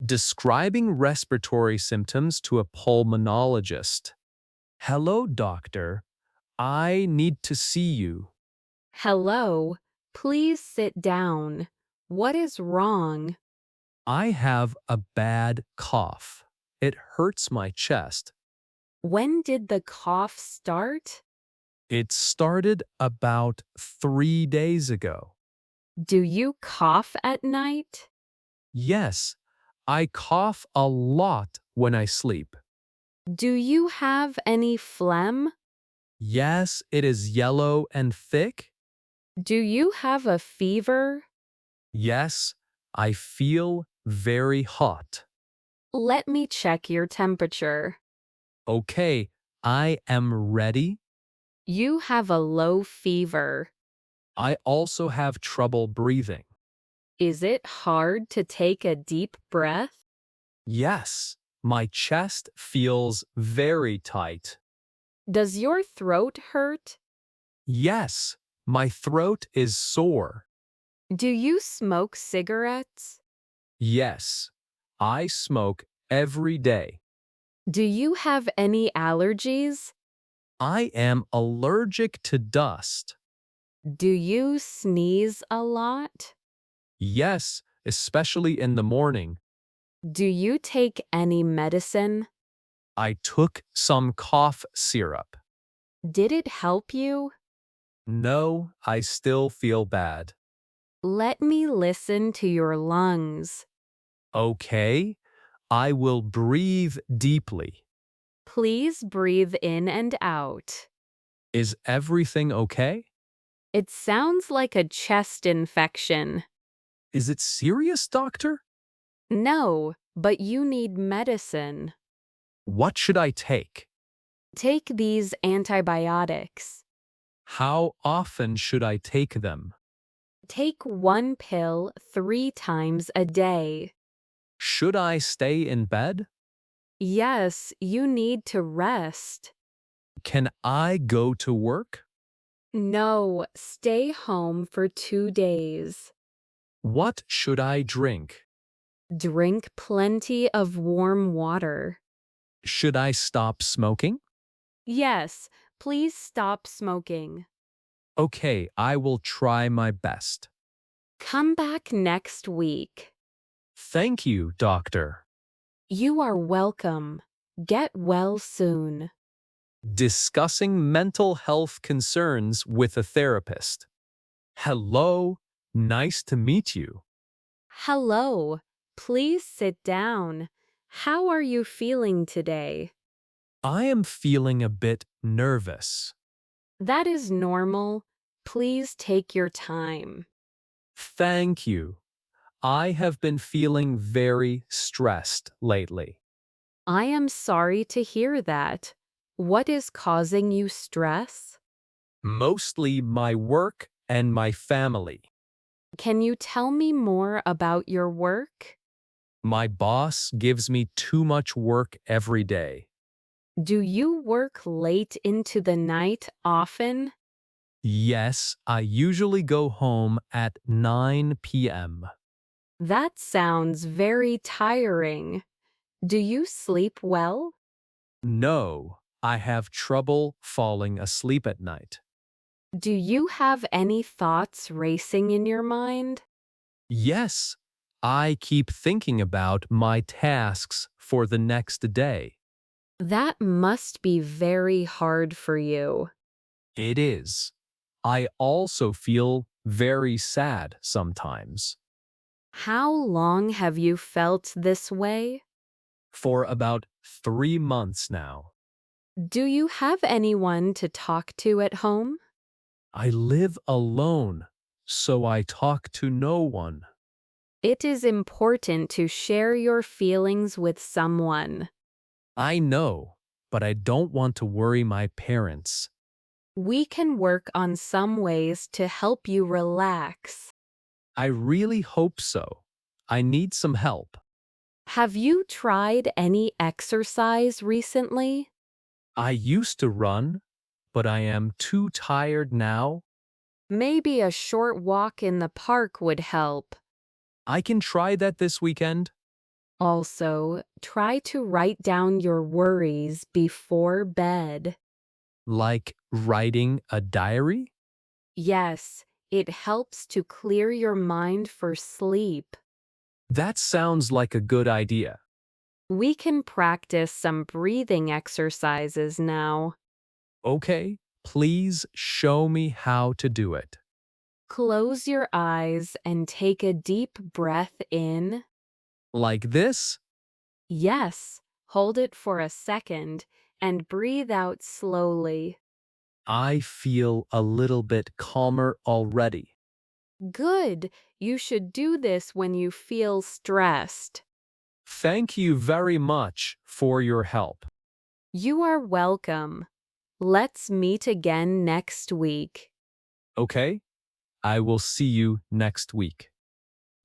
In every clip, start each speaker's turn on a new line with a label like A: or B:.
A: Describing respiratory symptoms to a pulmonologist. Hello, doctor. I need to see you.
B: Hello, please sit down. What is wrong?
A: I have a bad cough. It hurts my chest.
B: When did the cough start?
A: It started about 3 days ago.
B: Do you cough at night?
A: Yes, I cough a lot when I sleep.
B: Do you have any phlegm?
A: Yes, it is yellow and thick.
B: Do you have a fever?
A: Yes, I feel very hot.
B: Let me check your temperature.
A: Okay, I am ready.
B: You have a low fever.
A: I also have trouble breathing.
B: Is it hard to take a deep breath?
A: Yes, my chest feels very tight.
B: Does your throat hurt?
A: Yes, my throat is sore.
B: Do you smoke cigarettes?
A: Yes, I smoke every day.
B: Do you have any allergies?
A: I am allergic to dust.
B: Do you sneeze a lot?
A: Yes, especially in the morning.
B: Do you take any medicine?
A: I took some cough syrup.
B: Did it help you?
A: No, I still feel bad.
B: Let me listen to your lungs.
A: Okay, I will breathe deeply.
B: Please breathe in and out.
A: Is everything okay?
B: It sounds like a chest infection.
A: Is it serious, doctor?
B: No, but you need medicine.
A: What should I take?
B: Take these antibiotics.
A: How often should I take them?
B: Take one pill 3 times a day.
A: Should I stay in bed?
B: Yes, you need to rest.
A: Can I go to work?
B: No, stay home for 2 days.
A: What should I drink?
B: Drink plenty of warm water.
A: Should I stop smoking?
B: Yes, please stop smoking.
A: Okay, I will try my best.
B: Come back next week.
A: Thank you, doctor.
B: You are welcome. Get well soon.
A: Discussing mental health concerns with a therapist. Hello, nice to meet you.
B: Hello, please sit down. How are you feeling today?
A: I am feeling a bit nervous.
B: That is normal. Please take your time.
A: Thank you. I have been feeling very stressed lately.
B: I am sorry to hear that. What is causing you stress?
A: Mostly my work and my family.
B: Can you tell me more about your work?
A: My boss gives me too much work every day.
B: Do you work late into the night often?
A: Yes, I usually go home at 9 p.m.
B: That sounds very tiring. Do you sleep well?
A: No, I have trouble falling asleep at night.
B: Do you have any thoughts racing in your mind?
A: Yes, I keep thinking about my tasks for the next day.
B: That must be very hard for you.
A: It is. I also feel very sad sometimes.
B: How long have you felt this way?
A: For about 3 months now.
B: Do you have anyone to talk to at home?
A: I live alone, so I talk to no one.
B: It is important to share your feelings with someone.
A: I know, but I don't want to worry my parents.
B: We can work on some ways to help you relax.
A: I really hope so. I need some help.
B: Have you tried any exercise recently?
A: I used to run, but I am too tired now.
B: Maybe a short walk in the park would help.
A: I can try that this weekend.
B: Also, try to write down your worries before bed.
A: Like writing a diary?
B: Yes, it helps to clear your mind for sleep.
A: That sounds like a good idea.
B: We can practice some breathing exercises now.
A: Okay, please show me how to do it.
B: Close your eyes and take a deep breath in.
A: Like this?
B: Yes, hold it for a second and breathe out slowly.
A: I feel a little bit calmer already.
B: Good. You should do this when you feel stressed.
A: Thank you very much for your help.
B: You are welcome. Let's meet again next week.
A: Okay? I will see you next week.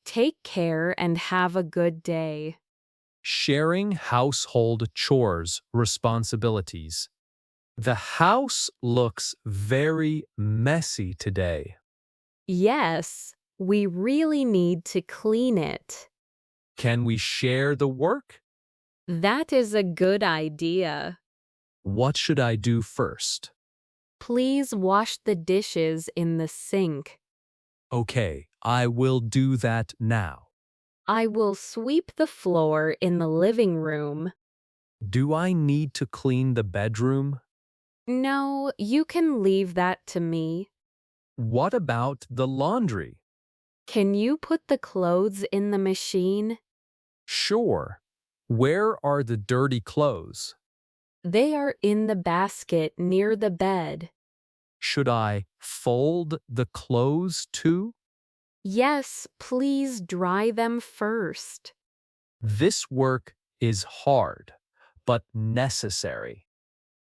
B: Take care and have a good day.
A: Sharing household chores responsibilities. The house looks very messy today.
B: Yes, we really need to clean it.
A: Can we share the work?
B: That is a good idea.
A: What should I do first?
B: Please wash the dishes in the sink.
A: Okay, I will do that now.
B: I will sweep the floor in the living room.
A: Do I need to clean the bedroom?
B: No, you can leave that to me.
A: What about the laundry?
B: Can you put the clothes in the machine?
A: Sure. Where are the dirty clothes?
B: They are in the basket near the bed.
A: Should I fold the clothes too?
B: Yes, please dry them first.
A: This work is hard, but necessary.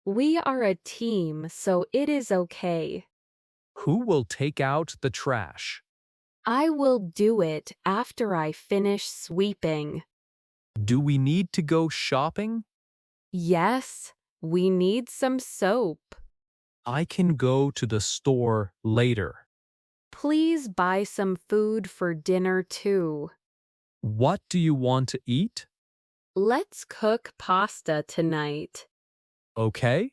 B: We are a team, so it is okay.
A: Who will take out the trash?
B: I will do it after I finish sweeping.
A: Do we need to go shopping?
B: Yes, we need some soap.
A: I can go to the store later.
B: Please buy some food for dinner too.
A: What do you want to eat?
B: Let's cook pasta tonight.
A: Okay,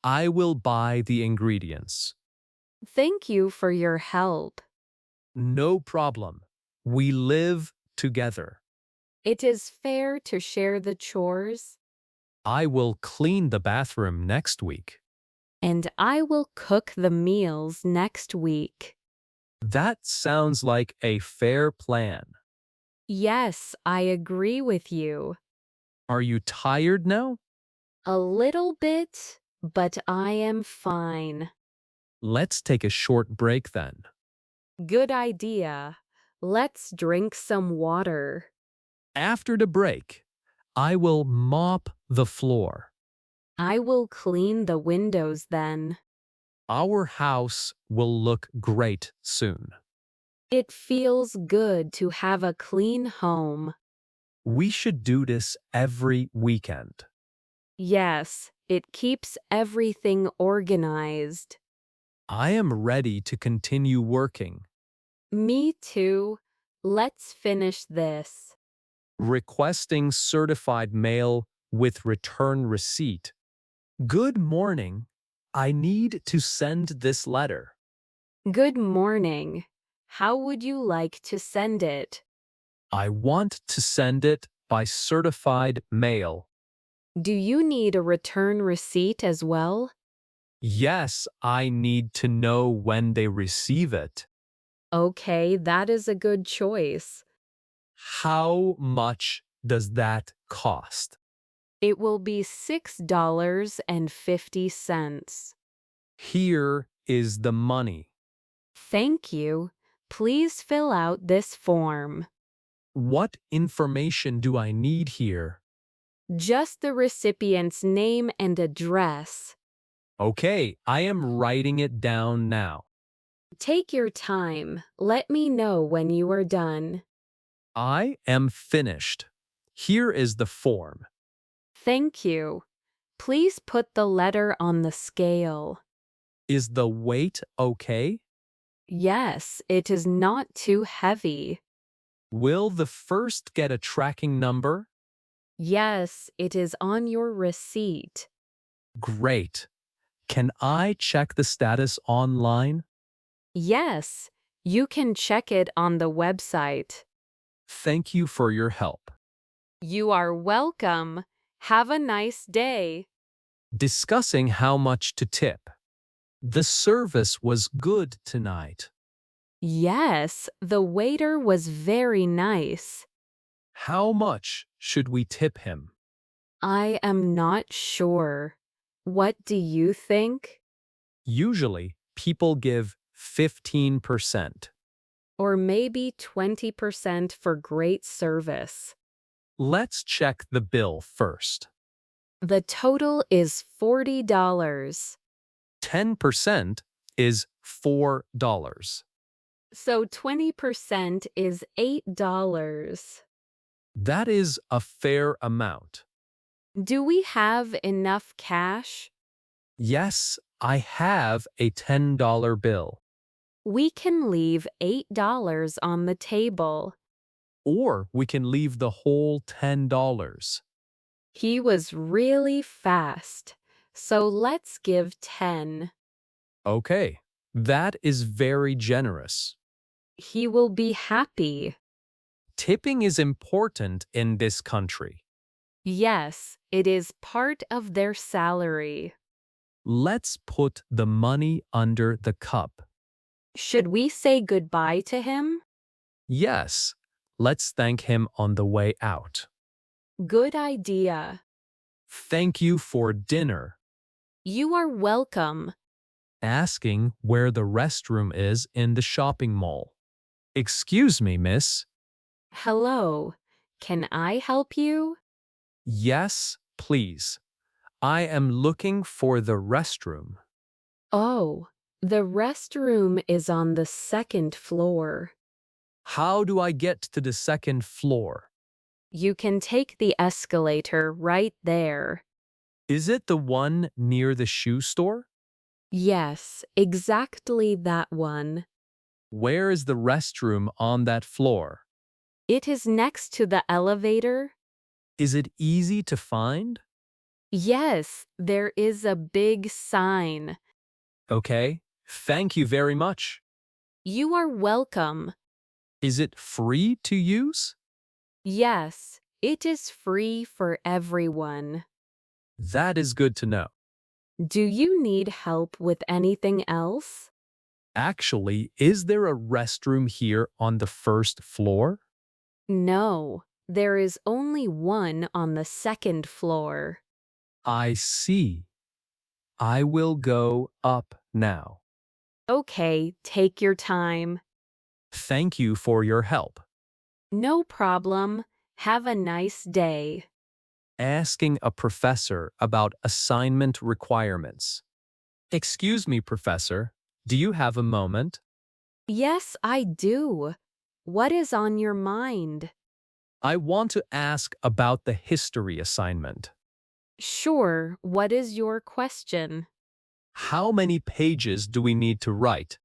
A: I will buy the ingredients.
B: Thank you for your help.
A: No problem. We live together.
B: It is fair to share the chores,
A: I will clean the bathroom next week.
B: and I will cook the meals next week.
A: That sounds like a fair plan.
B: Yes, I agree with you.
A: Are you tired now?
B: A little bit, but I am fine.
A: Let's take a short break then.
B: Good idea. Let's drink some water.
A: After the break, I will mop the floor.
B: I will clean the windows then.
A: Our house will look great soon.
B: It feels good to have a clean home.
A: We should do this every weekend.
B: Yes, it keeps everything organized.
A: I am ready to continue working.
B: Me too. Let's finish this.
A: Requesting certified mail with return receipt. Good morning. I need to send this letter.
B: Good morning. How would you like to send it?
A: I want to send it by certified mail.
B: Do you need a return receipt as well?
A: Yes, I need to know when they receive it.
B: Okay, that is a good choice.
A: How much does that cost?
B: It will be $6.50.
A: Here is the money.
B: Thank you. Please fill out this form.
A: What information do I need here?
B: Just the recipient's name and address.
A: Okay, I am writing it down now.
B: Take your time. Let me know when you are done.
A: I am finished. Here is the form.
B: Thank you. Please put the letter on the scale.
A: Is the weight okay?
B: Yes, it is not too heavy.
A: Will the first get a tracking number?
B: Yes, it is on your receipt.
A: Great. Can I check the status online?
B: Yes, you can check it on the website.
A: Thank you for your help.
B: You are welcome. Have a nice day.
A: Discussing how much to tip. The service was good tonight.
B: Yes, the waiter was very nice.
A: How much should we tip him?
B: I am not sure. What do you think?
A: Usually, people give 15%.
B: Or maybe 20% for great service.
A: Let's check the bill first.
B: The total is $40.
A: 10% is $4.
B: So 20% is $8.
A: That is a fair amount.
B: Do we have enough cash?
A: Yes, I have a $10 bill.
B: We can leave $8 on the table.
A: Or we can leave the whole $10.
B: He was really fast, so let's give 10.
A: Okay, that is very generous.
B: He will be happy.
A: Tipping is important in this country.
B: Yes, it is part of their salary.
A: Let's put the money under the cup.
B: Should we say goodbye to him?
A: Yes, let's thank him on the way out.
B: Good idea.
A: Thank you for dinner.
B: You are welcome.
A: Asking where the restroom is in the shopping mall. Excuse me, miss.
B: Hello. Can I help you?
A: Yes, please. I am looking for the restroom.
B: Oh, the restroom is on the second floor.
A: How do I get to the second floor?
B: You can take the escalator right there.
A: Is it the one near the shoe store?
B: Yes, exactly that one.
A: Where is the restroom on that floor?
B: It is next to the elevator.
A: Is it easy to find?
B: Yes, there is a big sign.
A: Okay, thank you very much.
B: You are welcome.
A: Is it free to use?
B: Yes, it is free for everyone.
A: That is good to know.
B: Do you need help with anything else?
A: Actually, is there a restroom here on the first floor?
B: No, there is only one on the second floor.
A: I see. I will go up now.
B: Okay, take your time.
A: Thank you for your help.
B: No problem. Have a nice day.
A: Asking a professor about assignment requirements. Excuse me, professor. Do you have a moment?
B: Yes, I do. What is on your mind?
A: I want to ask about the history assignment.
B: Sure, what is your question?
A: How many pages do we need to write?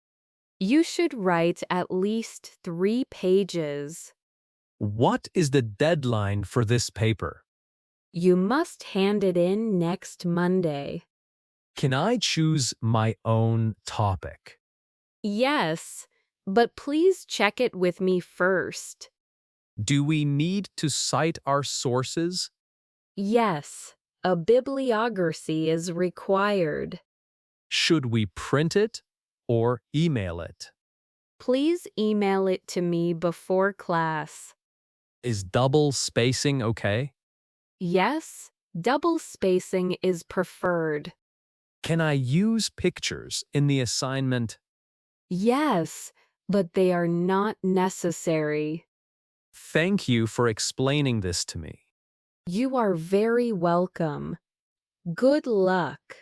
B: You should write at least 3 pages.
A: What is the deadline for this paper?
B: You must hand it in next Monday.
A: Can I choose my own topic?
B: Yes, but please check it with me first.
A: Do we need to cite our sources?
B: Yes, a bibliography is required.
A: Should we print it or email it?
B: Please email it to me before class.
A: Is double spacing okay?
B: Yes, double spacing is preferred.
A: Can I use pictures in the assignment?
B: Yes, but they are not necessary.
A: Thank you for explaining this to me.
B: You are very welcome. Good luck.